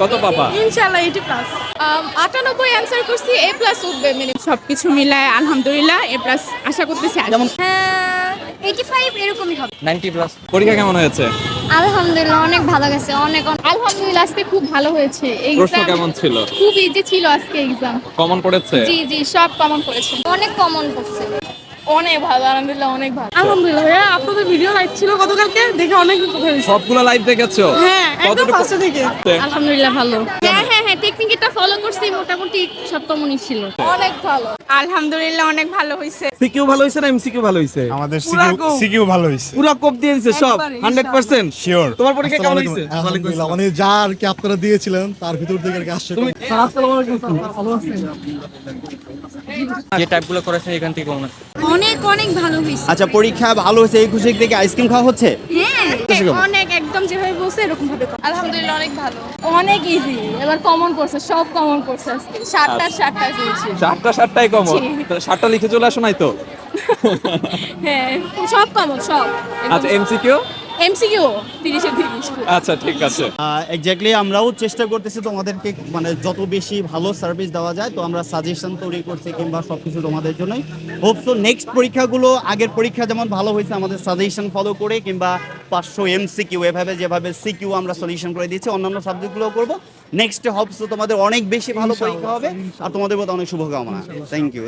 কত পাবা? ইনশাআল্লাহ 80 প্লাস। 98 অ্যানসার করছি, এ প্লাস উঠবে মিনিমাম। সবকিছু মিলায় আলহামদুলিল্লাহ এ প্লাস আশা করতেছি। যেমন 85 এরকমই হবে। 90 প্লাস। পরীক্ষা কেমন হয়েছে? আলহামদুলিল্লাহ অনেক ভালো গেছে, অনেক আলহামদুলিল্লাহ আজকে খুব ভালো হয়েছে। প্রশ্ন এক্সাম কেমন ছিল? খুব ইজি ছিল আজকে এক্সাম। কমন পড়েছে? জি জি সব কমন করেছে। অনেক কমন করছে। অনেক ভালো, আলহামদুলিল্লাহ অনেক ভালো। আলহামদুলিল্লাহ ভাইয়া, আপনাদের ভিডিও লাইভ ছিল গতকালকে, দেখে অনেক উপকার হয়েছে। সবগুলো লাইভ দেখেছো? হ্যাঁ, একদম কতটুকু? ফার্স্ট থেকে। আলহামদুলিল্লাহ ভালো। হ্যাঁ টেকনিকটা ফলো করছি, মোটামুটি সব কমনই ছিল। অনেক ভালো। আলহামদুলিল্লাহ অনেক ভালো হয়েছে। সিকিউ ভালো হইছে না এমসিকিউ ভালো হইছে? আমাদের পুরা কোপ। সিকিউ ভালো হইছে। পুরো কোপ দিয়ে দিছে সব একবারে, 100%। শিওর। তোমার পরীক্ষা কেমন হইছে? আলহামদুলিল্লাহ, মানে যা আর কি আপনারা দিয়েছিলেন তার ভিতর থেকে আর কি আসছে। তুমি যে টাইপগুলো করেছে এখান থেকে কমন আছে। অনেক অনেক ভালো হয়েছে। আচ্ছা, পরীক্ষা ভালো হয়েছে, এই খুশি থেকে আইসক্রিম খাওয়া হচ্ছে? হ্যাঁ অনেক একদম যেভাবে বলছে এরকম ভাবে। আলহামদুলিল্লাহ অনেক ভালো, অনেক ইজি। এবার কমন করছে, সব কমন করছে আজকে। 7টা দিয়েছি। 7টাই কমন। জি। 7টা লিখে চলে আসো নাই তো? হ্যাঁ সব কমন সব। আচ্ছা এমসিকিউ? এমসিকিউ 30-30। আচ্ছা ঠিক আছে। এক্স্যাক্টলি, আমরাও চেষ্টা করতেছি তোমাদেরকে মানে যত বেশি ভালো সার্ভিস দেওয়া যায়, তো আমরা সাজেশন তৈরি করছি কিংবা সবকিছু তোমাদের জন্যই। হোপসো নেক্সট পরীক্ষাগুলো আগের পরীক্ষা যেমন ভালো হয়েছে আমাদের সাজেশন ফলো করে, কিংবা 500 এমসিকিউ এভাবে যেভাবে সিকিউ আমরা সলিউশন করে দিয়েছি, অন্যান্য সাবজেক্টগুলো করবো। নেক্সট হোপসো তোমাদের অনেক বেশি ভালো পরীক্ষা হবে, আর তোমাদের প্রতি অনেক শুভকামনা। Thank you.